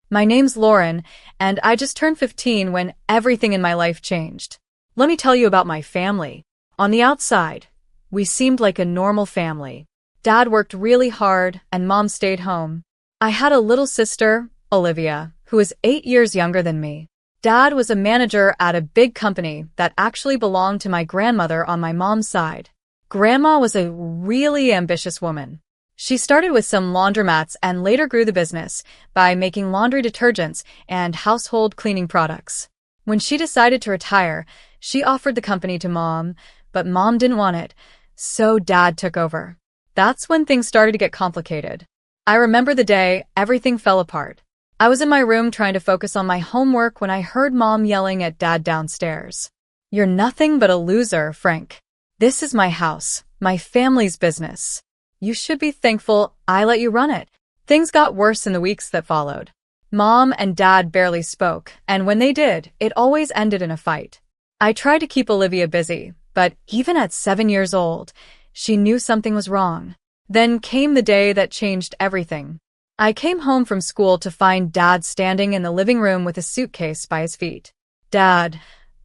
My name's Lauren, and I just turned 15 when everything in my life changed. Let me tell you about my family. On the outside, we seemed like a normal family. Dad worked really hard, and Mom stayed home. I had a little sister, Olivia, who was 8 years younger than me. Dad was a manager at a big company that actually belonged to my grandmother on my mom's side. Grandma was a really ambitious woman. She started with some laundromats and later grew the business by making laundry detergents and household cleaning products. When she decided to retire, she offered the company to Mom, but Mom didn't want it, so Dad took over. That's when things started to get complicated. I remember the day everything fell apart. I was in my room trying to focus on my homework when I heard Mom yelling at Dad downstairs. "You're nothing but a loser, Frank. This is my house, my family's business. You should be thankful I let you run it." Things got worse in the weeks that followed. Mom and Dad barely spoke, and when they did, it always ended in a fight. I tried to keep Olivia busy, but even at 7 years old, she knew something was wrong. Then came the day that changed everything. I came home from school to find Dad standing in the living room with a suitcase by his feet. "Dad,"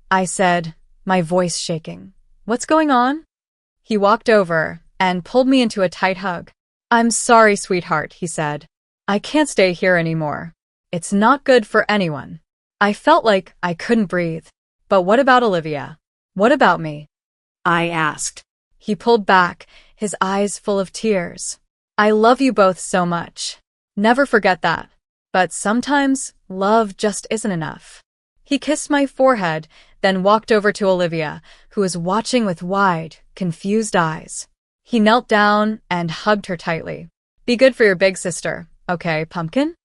I said, my voice shaking. "What's going on?" He walked over and pulled me into a tight hug. "I'm sorry, sweetheart," he said. "I can't stay here anymore. It's not good for anyone." I felt like I couldn't breathe. "But what about Olivia? What about me?" I asked. He pulled back, his eyes full of tears. "I love you both so much. Never forget that. But sometimes love just isn't enough." He kissed my forehead, then walked over to Olivia, who was watching with wide, confused eyes. He knelt down and hugged her tightly. "Be good for your big sister, okay, pumpkin?"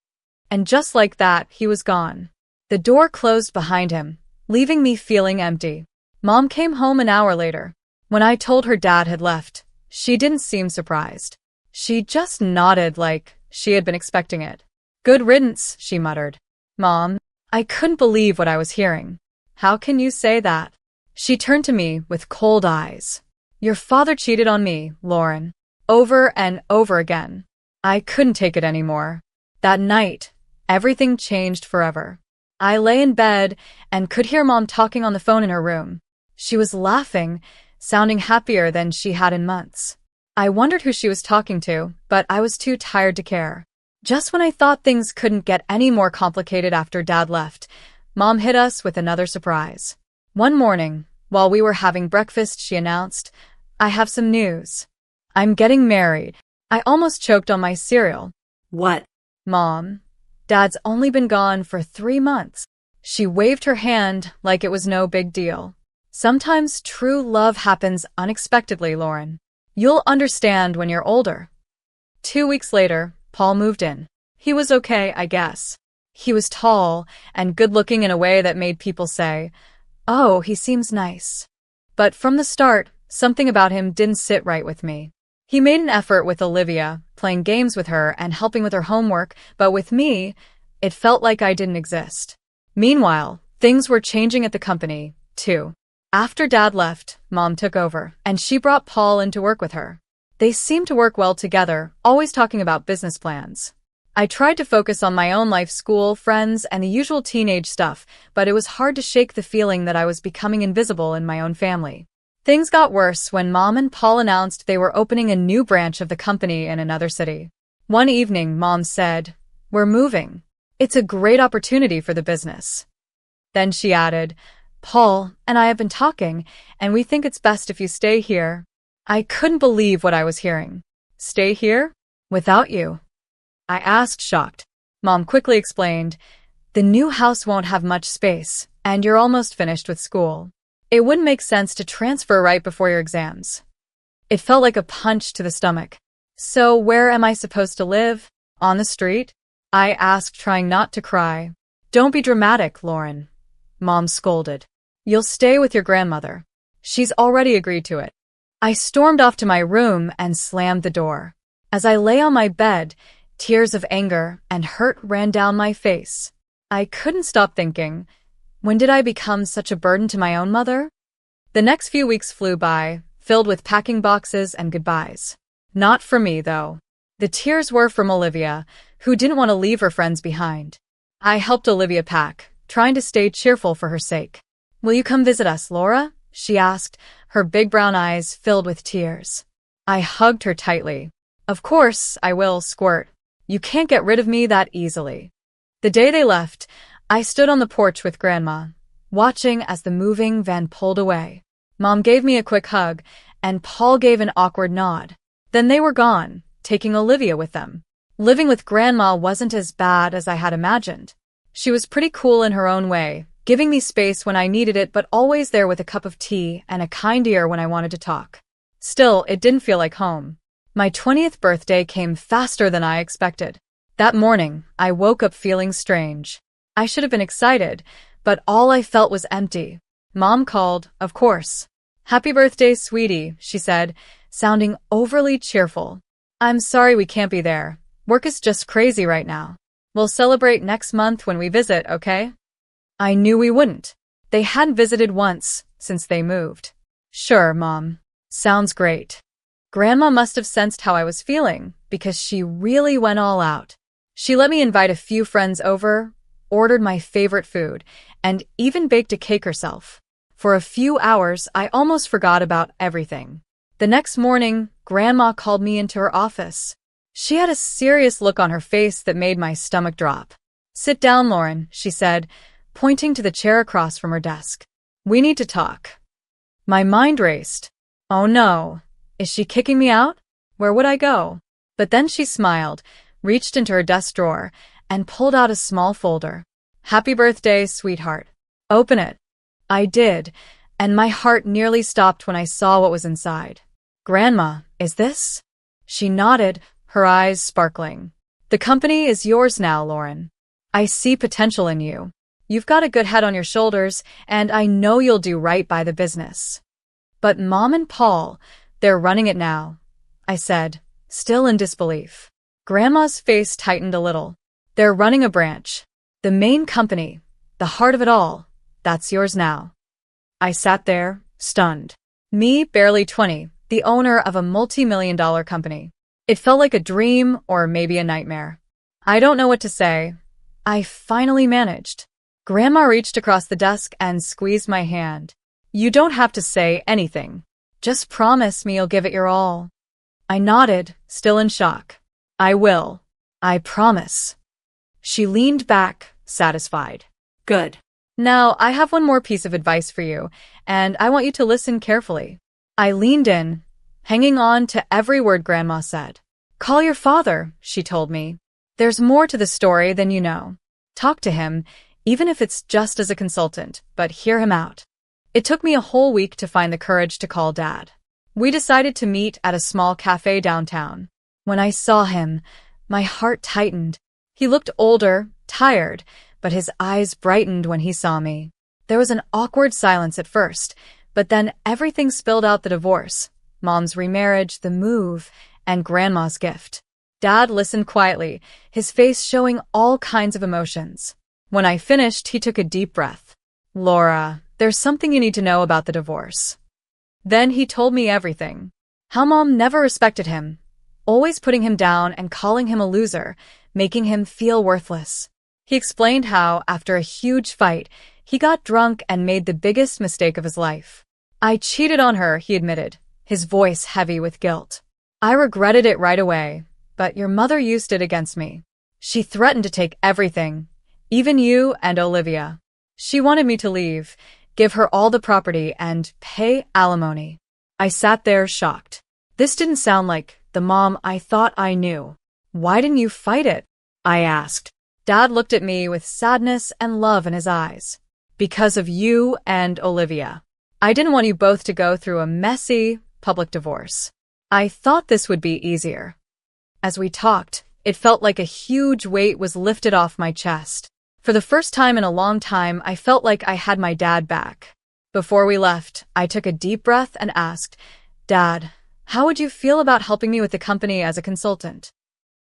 And just like that, he was gone. The door closed behind him, leaving me feeling empty. Mom came home an hour later. When I told her Dad had left, she didn't seem surprised. She just nodded like she had been expecting it. "Good riddance," she muttered. "Mom," I couldn't believe what I was hearing. "How can you say that?" She turned to me with cold eyes. "Your father cheated on me, Lauren. Over and over again." I couldn't take it anymore. That night, everything changed forever. I lay in bed and could hear Mom talking on the phone in her room. She was laughing, sounding happier than she had in months. I wondered who she was talking to, but I was too tired to care. Just when I thought things couldn't get any more complicated after Dad left, Mom hit us with another surprise. One morning, while we were having breakfast, she announced, "I have some news. I'm getting married." I almost choked on my cereal. "What?" "Mom, Dad's only been gone for 3 months." She waved her hand like it was no big deal. "Sometimes true love happens unexpectedly, Lauren. You'll understand when you're older." 2 weeks later, Paul moved in. He was okay, I guess. He was tall and good-looking in a way that made people say, "Oh, he seems nice." But from the start, something about him didn't sit right with me. He made an effort with Olivia, playing games with her and helping with her homework, but with me, it felt like I didn't exist. Meanwhile, things were changing at the company, too. After Dad left, Mom took over, and she brought Paul in to work with her. They seemed to work well together, always talking about business plans. I tried to focus on my own life, school, friends, and the usual teenage stuff, but it was hard to shake the feeling that I was becoming invisible in my own family. Things got worse when Mom and Paul announced they were opening a new branch of the company in another city. One evening, Mom said, "We're moving. It's a great opportunity for the business." Then she added, "Paul and I have been talking, and we think it's best if you stay here." I couldn't believe what I was hearing. "Stay here? Without you?" I asked, shocked. Mom quickly explained, "The new house won't have much space, and you're almost finished with school. It wouldn't make sense to transfer right before your exams." It felt like a punch to the stomach. "So where am I supposed to live? On the street?" I asked, trying not to cry. "Don't be dramatic, Lauren," Mom scolded. "You'll stay with your grandmother. She's already agreed to it." I stormed off to my room and slammed the door. As I lay on my bed, tears of anger and hurt ran down my face. I couldn't stop thinking, when did I become such a burden to my own mother? The next few weeks flew by, filled with packing boxes and goodbyes. Not for me, though. The tears were from Olivia, who didn't want to leave her friends behind. I helped Olivia pack, trying to stay cheerful for her sake. Will you come visit us, Laura? She asked, her big brown eyes filled with tears. I hugged her tightly. Of course, I will, Squirt. You can't get rid of me that easily. The day they left, I stood on the porch with Grandma, watching as the moving van pulled away. Mom gave me a quick hug, and Paul gave an awkward nod. Then they were gone, taking Olivia with them. Living with Grandma wasn't as bad as I had imagined. She was pretty cool in her own way, giving me space when I needed it but always there with a cup of tea and a kind ear when I wanted to talk. Still, it didn't feel like home. My 20th birthday came faster than I expected. That morning, I woke up feeling strange. I should have been excited, but all I felt was empty. Mom called, of course. Happy birthday, sweetie, she said, sounding overly cheerful. I'm sorry we can't be there. Work is just crazy right now. We'll celebrate next month when we visit, okay? I knew we wouldn't. They hadn't visited once since they moved. Sure, Mom. Sounds great. Grandma must have sensed how I was feeling, because she really went all out. She let me invite a few friends over, ordered my favorite food, and even baked a cake herself. For a few hours, I almost forgot about everything. The next morning, Grandma called me into her office. She had a serious look on her face that made my stomach drop. Sit down, Lauren, she said, pointing to the chair across from her desk. We need to talk. My mind raced. Oh no. Is she kicking me out? Where would I go? But then she smiled, reached into her desk drawer, and pulled out a small folder. Happy birthday, sweetheart. Open it. I did, and my heart nearly stopped when I saw what was inside. Grandma, is this? She nodded, her eyes sparkling. The company is yours now, Lauren. I see potential in you. You've got a good head on your shoulders, and I know you'll do right by the business. But Mom and Paul, they're running it now, I said, still in disbelief. Grandma's face tightened a little. They're running a branch. The main company, the heart of it all, that's yours now. I sat there, stunned. Me, barely 20, the owner of a multi-million-dollar company. It felt like a dream or maybe a nightmare. I don't know what to say. I finally managed. Grandma reached across the desk and squeezed my hand. You don't have to say anything. Just promise me you'll give it your all. I nodded, still in shock. I will. I promise. She leaned back, satisfied. Good. Now, I have one more piece of advice for you, and I want you to listen carefully. I leaned in, hanging on to every word Grandma said. Call your father, she told me. There's more to the story than you know. Talk to him, even if it's just as a consultant, but hear him out. It took me a whole week to find the courage to call Dad. We decided to meet at a small cafe downtown. When I saw him, my heart tightened. He looked older, tired, but his eyes brightened when he saw me. There was an awkward silence at first, but then everything spilled out: the divorce, Mom's remarriage, the move, and Grandma's gift. Dad listened quietly, his face showing all kinds of emotions. When I finished, he took a deep breath. Laura, there's something you need to know about the divorce. Then he told me everything. How Mom never respected him, always putting him down and calling him a loser, making him feel worthless. He explained how, after a huge fight, he got drunk and made the biggest mistake of his life. I cheated on her, he admitted, his voice heavy with guilt. I regretted it right away, but your mother used it against me. She threatened to take everything, even you and Olivia. She wanted me to leave, give her all the property, and pay alimony. I sat there shocked. This didn't sound like the Mom I thought I knew. Why didn't you fight it? I asked. Dad looked at me with sadness and love in his eyes. Because of you and Olivia. I didn't want you both to go through a messy, public divorce. I thought this would be easier. As we talked, it felt like a huge weight was lifted off my chest. For the first time in a long time, I felt like I had my dad back. Before we left, I took a deep breath and asked, Dad, how would you feel about helping me with the company as a consultant?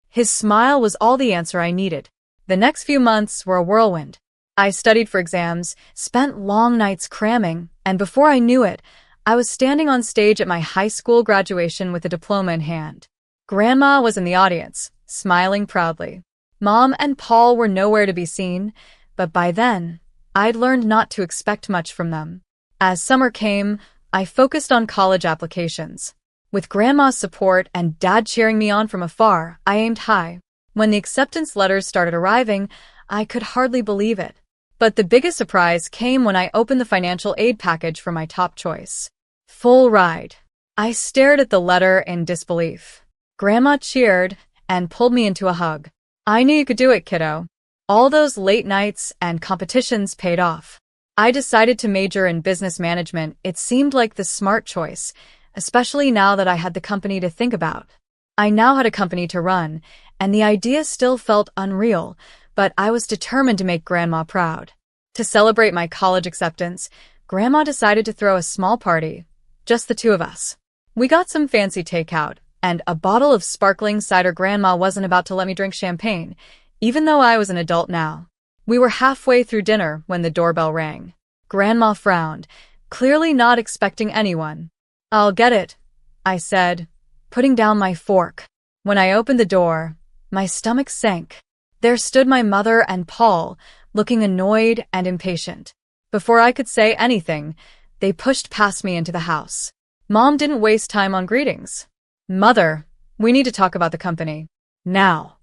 His smile was all the answer I needed. The next few months were a whirlwind. I studied for exams, spent long nights cramming, and before I knew it, I was standing on stage at my high school graduation with a diploma in hand. Grandma was in the audience, smiling proudly. Mom and Paul were nowhere to be seen, but by then, I'd learned not to expect much from them. As summer came, I focused on college applications. With Grandma's support and Dad cheering me on from afar, I aimed high. When the acceptance letters started arriving, I could hardly believe it. But the biggest surprise came when I opened the financial aid package for my top choice. Full ride. I stared at the letter in disbelief. Grandma cheered and pulled me into a hug. I knew you could do it, kiddo. All those late nights and competitions paid off. I decided to major in business management. It seemed like the smart choice, especially now that I had the company to think about. I now had a company to run, and the idea still felt unreal, but I was determined to make Grandma proud. To celebrate my college acceptance, Grandma decided to throw a small party, just the two of us. We got some fancy takeout, and a bottle of sparkling cider. Grandma wasn't about to let me drink champagne, even though I was an adult now. We were halfway through dinner when the doorbell rang. Grandma frowned, clearly not expecting anyone. "I'll get it," I said, putting down my fork. When I opened the door, my stomach sank. There stood my mother and Paul, looking annoyed and impatient. Before I could say anything, they pushed past me into the house. Mom didn't waste time on greetings. "Mother, we need to talk about the company. Now."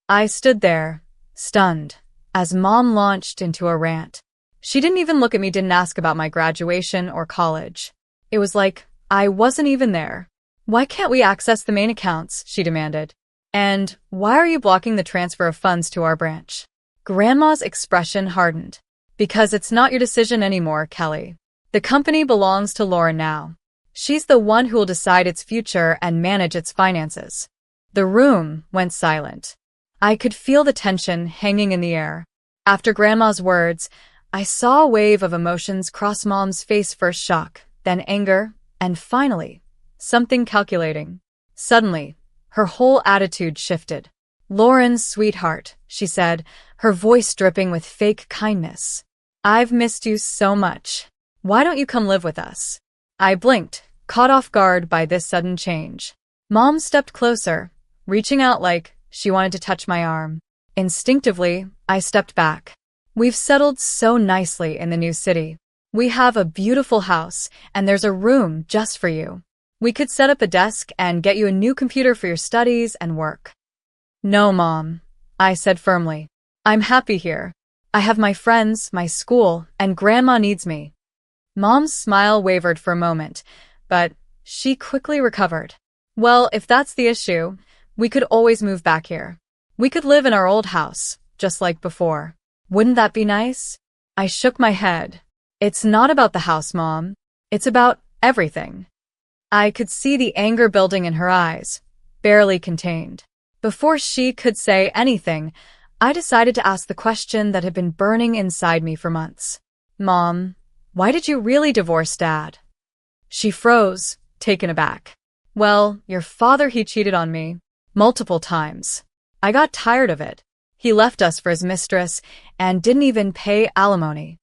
I stood there, stunned, as Mom launched into a rant. She didn't even look at me, didn't ask about my graduation or college. It was like I wasn't even there. "Why can't we access the main accounts?" she demanded. "And why are you blocking the transfer of funds to our branch?" Grandma's expression hardened. "Because it's not your decision anymore, Kelly. The company belongs to Lauren now. She's the one who will decide its future and manage its finances." The room went silent. I could feel the tension hanging in the air. After Grandma's words, I saw a wave of emotions cross Mom's face. First shock, then anger, and finally, something calculating. Suddenly, her whole attitude shifted. "Lauren, sweetheart," she said, her voice dripping with fake kindness. "I've missed you so much. Why don't you come live with us?" I blinked, caught off guard by this sudden change. Mom stepped closer, reaching out like she wanted to touch my arm. Instinctively, I stepped back. "We've settled so nicely in the new city. We have a beautiful house, and there's a room just for you. We could set up a desk and get you a new computer for your studies and work." "No, Mom," I said firmly. "I'm happy here. I have my friends, my school, and Grandma needs me." Mom's smile wavered for a moment, but she quickly recovered. "Well, if that's the issue, we could always move back here. We could live in our old house, just like before. Wouldn't that be nice?" I shook my head. "It's not about the house, Mom. It's about everything." I could see the anger building in her eyes, barely contained. Before she could say anything, I decided to ask the question that had been burning inside me for months. "Mom, why did you really divorce Dad?" She froze, taken aback. "Well, your father, he cheated on me. Multiple times. I got tired of it. He left us for his mistress and didn't even pay alimony."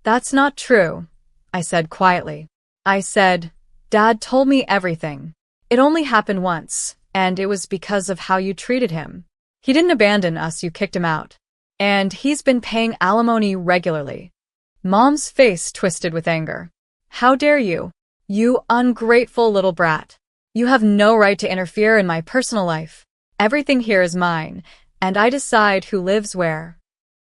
"That's not true," I said quietly. I said, "Dad told me everything. It only happened once, and it was because of how you treated him. He didn't abandon us, you kicked him out. And he's been paying alimony regularly." Mom's face twisted with anger. "How dare you? You ungrateful little brat. You have no right to interfere in my personal life. Everything here is mine, and I decide who lives where."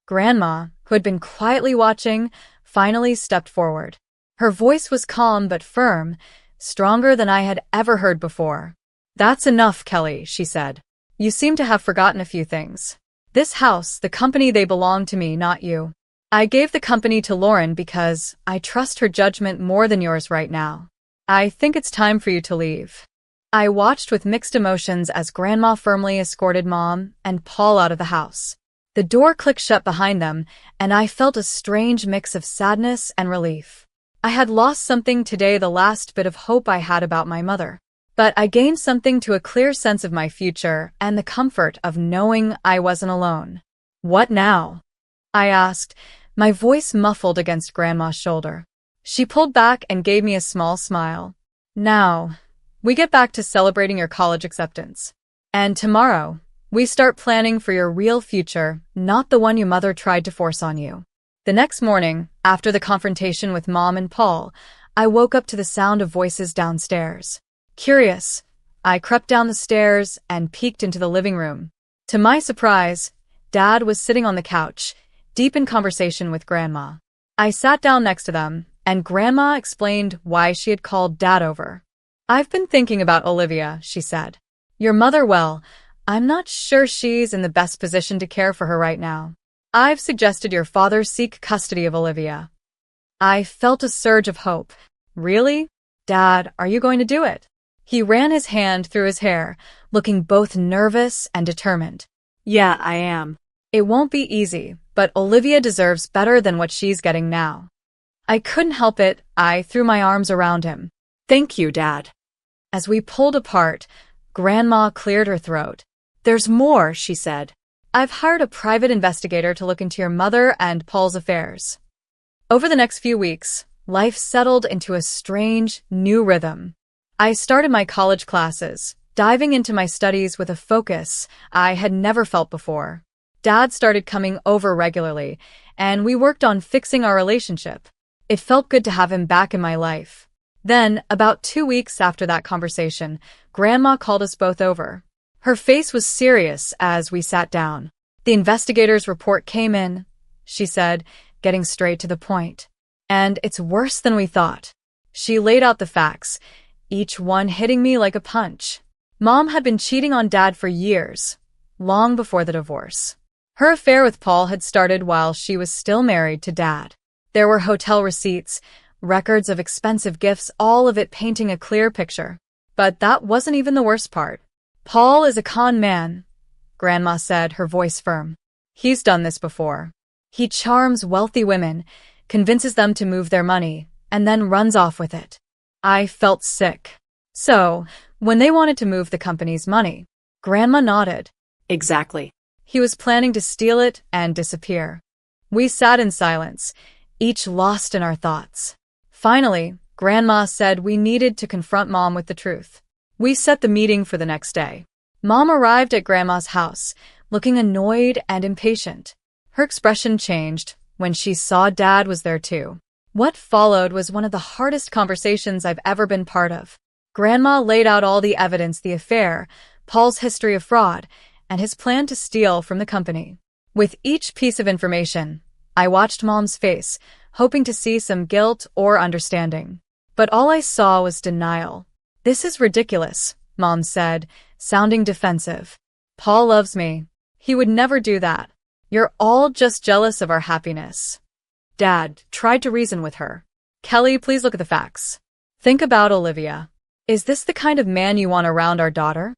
Grandma, who had been quietly watching, finally stepped forward. Her voice was calm but firm, stronger than I had ever heard before. "That's enough, Kelly," she said. "You seem to have forgotten a few things. This house, the company, they belong to me, not you. I gave the company to Lauren because I trust her judgment more than yours right now. I think it's time for you to leave." I watched with mixed emotions as Grandma firmly escorted Mom and Paul out of the house. The door clicked shut behind them, and I felt a strange mix of sadness and relief. I had lost something today, the last bit of hope I had about my mother. But I gained something, to a clear sense of my future and the comfort of knowing I wasn't alone. "What now?" I asked, my voice muffled against Grandma's shoulder. She pulled back and gave me a small smile. "Now, we get back to celebrating your college acceptance. And tomorrow, We start planning for your real future, not the one your mother tried to force on you. The next morning, after the confrontation with Mom and Paul, I woke up to the sound of voices downstairs. Curious, I crept down the stairs and peeked into the living room. To my surprise, Dad was sitting on the couch, deep in conversation with Grandma. I sat down next to them, and Grandma explained why she had called Dad over. "I've been thinking about Olivia," she said. "Your mother, well, I'm not sure she's in the best position to care for her right now. I've suggested your father seek custody of Olivia." I felt a surge of hope. "Really? Dad, are you going to do it?" He ran his hand through his hair, looking both nervous and determined. "Yeah, I am. It won't be easy, but Olivia deserves better than what she's getting now." I couldn't help it. I threw my arms around him. "Thank you, Dad." As we pulled apart, Grandma cleared her throat. "There's more," she said. "I've hired a private investigator to look into your mother and Paul's affairs." Over the next few weeks, life settled into a strange, new rhythm. I started my college classes, diving into my studies with a focus I had never felt before. Dad started coming over regularly, and we worked on fixing our relationship. It felt good to have him back in my life. Then, about 2 weeks after that conversation, Grandma called us both over. Her face was serious as we sat down. "The investigator's report came in," she said, getting straight to the point. "And it's worse than we thought." She laid out the facts, each one hitting me like a punch. Mom had been cheating on Dad for years, long before the divorce. Her affair with Paul had started while she was still married to Dad. There were hotel receipts, records of expensive gifts, all of it painting a clear picture. But that wasn't even the worst part. "Paul is a con man," Grandma said, her voice firm. "He's done this before. He charms wealthy women, convinces them to move their money, and then runs off with it." I felt sick. "So, when they wanted to move the company's money," Grandma nodded. "Exactly. He was planning to steal it and disappear." We sat in silence, each lost in our thoughts. Finally, Grandma said we needed to confront Mom with the truth. We set the meeting for the next day. Mom arrived at Grandma's house, looking annoyed and impatient. Her expression changed when she saw Dad was there too. What followed was one of the hardest conversations I've ever been part of. Grandma laid out all the evidence: the affair, Paul's history of fraud, and his plan to steal from the company. With each piece of information, I watched Mom's face, hoping to see some guilt or understanding. But all I saw was denial. "This is ridiculous," Mom said, sounding defensive. "Paul loves me. He would never do that. You're all just jealous of our happiness." Dad tried to reason with her. "Kelly, please look at the facts. Think about Olivia. Is this the kind of man you want around our daughter?"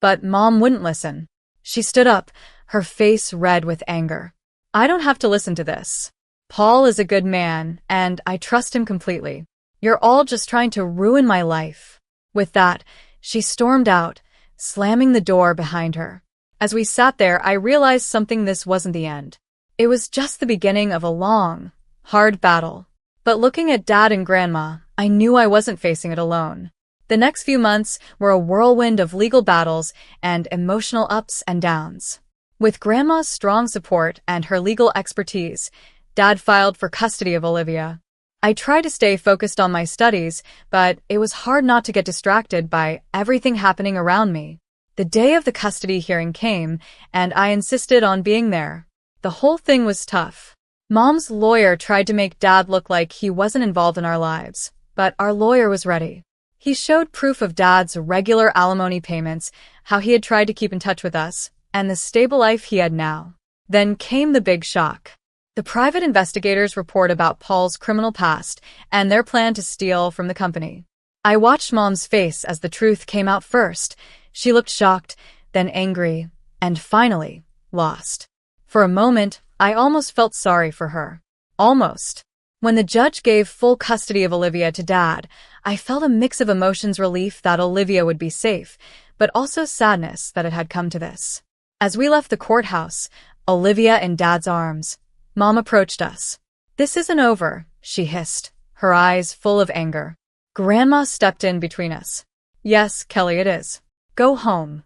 But Mom wouldn't listen. She stood up, her face red with anger. "I don't have to listen to this. Paul is a good man, and I trust him completely. You're all just trying to ruin my life." With that, she stormed out, slamming the door behind her. As we sat there, I realized something: this wasn't the end. It was just the beginning of a long, hard battle. But looking at Dad and Grandma, I knew I wasn't facing it alone. The next few months were a whirlwind of legal battles and emotional ups and downs. With Grandma's strong support and her legal expertise, Dad filed for custody of Olivia. I tried to stay focused on my studies, but it was hard not to get distracted by everything happening around me. The day of the custody hearing came, and I insisted on being there. The whole thing was tough. Mom's lawyer tried to make Dad look like he wasn't involved in our lives, but our lawyer was ready. He showed proof of Dad's regular alimony payments, how he had tried to keep in touch with us, and the stable life he had now. Then came the big shock. The private investigators' report about Paul's criminal past and their plan to steal from the company. I watched Mom's face as the truth came out first. She looked shocked, then angry, and finally, lost. For a moment, I almost felt sorry for her. Almost. When the judge gave full custody of Olivia to Dad, I felt a mix of emotions: relief that Olivia would be safe, but also sadness that it had come to this. As we left the courthouse, Olivia in Dad's arms, Mom approached us. "This isn't over," she hissed, her eyes full of anger. Grandma stepped in between us. "Yes, Kelly, it is. Go home."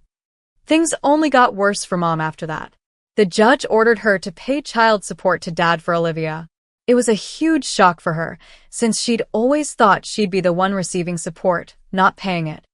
Things only got worse for Mom after that. The judge ordered her to pay child support to Dad for Olivia. It was a huge shock for her, since she'd always thought she'd be the one receiving support, not paying it.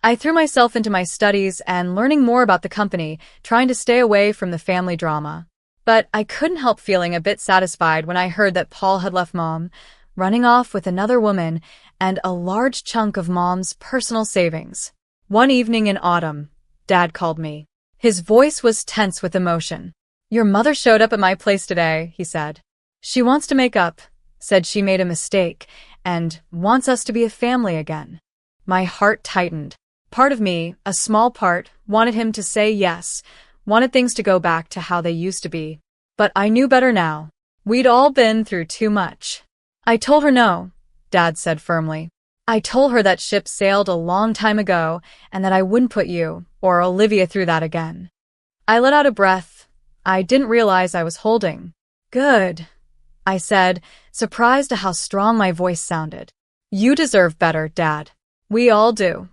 I threw myself into my studies and learning more about the company, trying to stay away from the family drama. But I couldn't help feeling a bit satisfied when I heard that Paul had left Mom, running off with another woman and a large chunk of Mom's personal savings. One evening in autumn, Dad called me. His voice was tense with emotion. "Your mother showed up at my place today," he said. "She wants to make up, said she made a mistake, and wants us to be a family again." My heart tightened. Part of me, a small part, wanted him to say yes, wanted things to go back to how they used to be. But I knew better now. We'd all been through too much. I told her no, Dad said firmly. I told her that ship sailed a long time ago and that I wouldn't put you or Olivia through that again. I let out a breath. I didn't realize I was holding. "Good," I said, surprised at how strong my voice sounded. "You deserve better, Dad. We all do."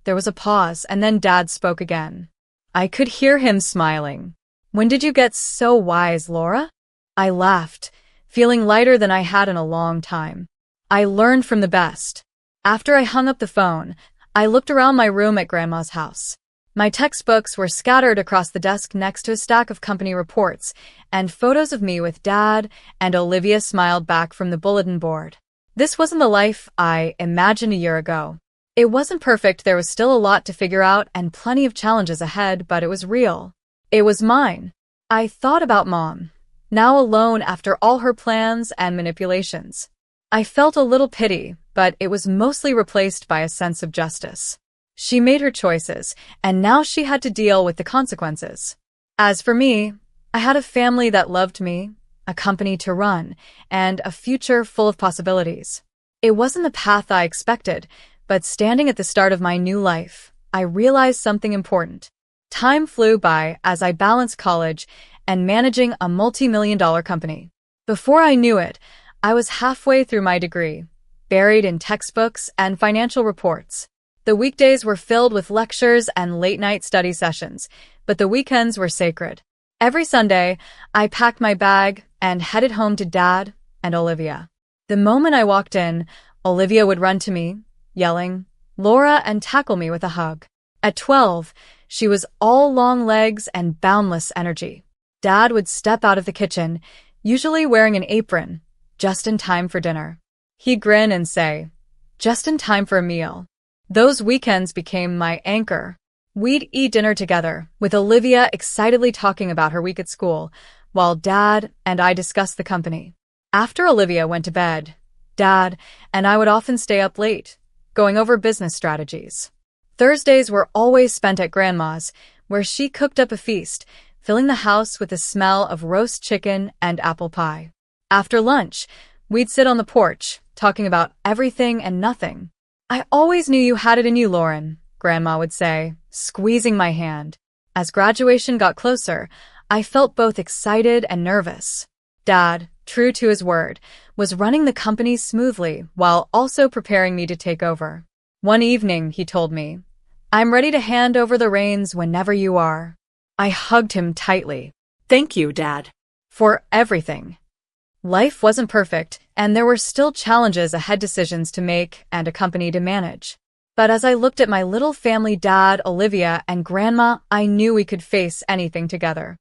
There was a pause, and then Dad spoke again. I could hear him smiling. "When did you get so wise, Laura?" I laughed, feeling lighter than I had in a long time. "I learned from the best." After I hung up the phone, I looked around my room at Grandma's house. My textbooks were scattered across the desk next to a stack of company reports, and photos of me with Dad and Olivia smiled back from the bulletin board. This wasn't the life I imagined a year ago. It wasn't perfect, there was still a lot to figure out and plenty of challenges ahead, but it was real. It was mine. I thought about Mom, now alone after all her plans and manipulations. I felt a little pity, but it was mostly replaced by a sense of justice. She made her choices, and now she had to deal with the consequences. As for me, I had a family that loved me, a company to run, and a future full of possibilities. It wasn't the path I expected, but standing at the start of my new life, I realized something important. Time flew by as I balanced college and managing a multi-million-dollar company. Before I knew it, I was halfway through my degree, buried in textbooks and financial reports. The weekdays were filled with lectures and late-night study sessions, but the weekends were sacred. Every Sunday, I packed my bag and headed home to Dad and Olivia. The moment I walked in, Olivia would run to me, yelling, "Laura," and tackle me with a hug. At 12, she was all long legs and boundless energy. Dad would step out of the kitchen, usually wearing an apron, just in time for dinner. He'd grin and say, "Just in time for a meal." Those weekends became my anchor. We'd eat dinner together, with Olivia excitedly talking about her week at school, while Dad and I discussed the company. After Olivia went to bed, Dad and I would often stay up late, going over business strategies. Thursdays were always spent at Grandma's, where she cooked up a feast, filling the house with the smell of roast chicken and apple pie. After lunch, we'd sit on the porch, talking about everything and nothing. "I always knew you had it in you, Lauren," Grandma would say, squeezing my hand. As graduation got closer, I felt both excited and nervous. Dad, true to his word, was running the company smoothly while also preparing me to take over. One evening, he told me, "I'm ready to hand over the reins whenever you are." I hugged him tightly. "Thank you, Dad, for everything." Life wasn't perfect, and there were still challenges ahead, decisions to make and a company to manage. But as I looked at my little family, Dad, Olivia, and Grandma, I knew we could face anything together.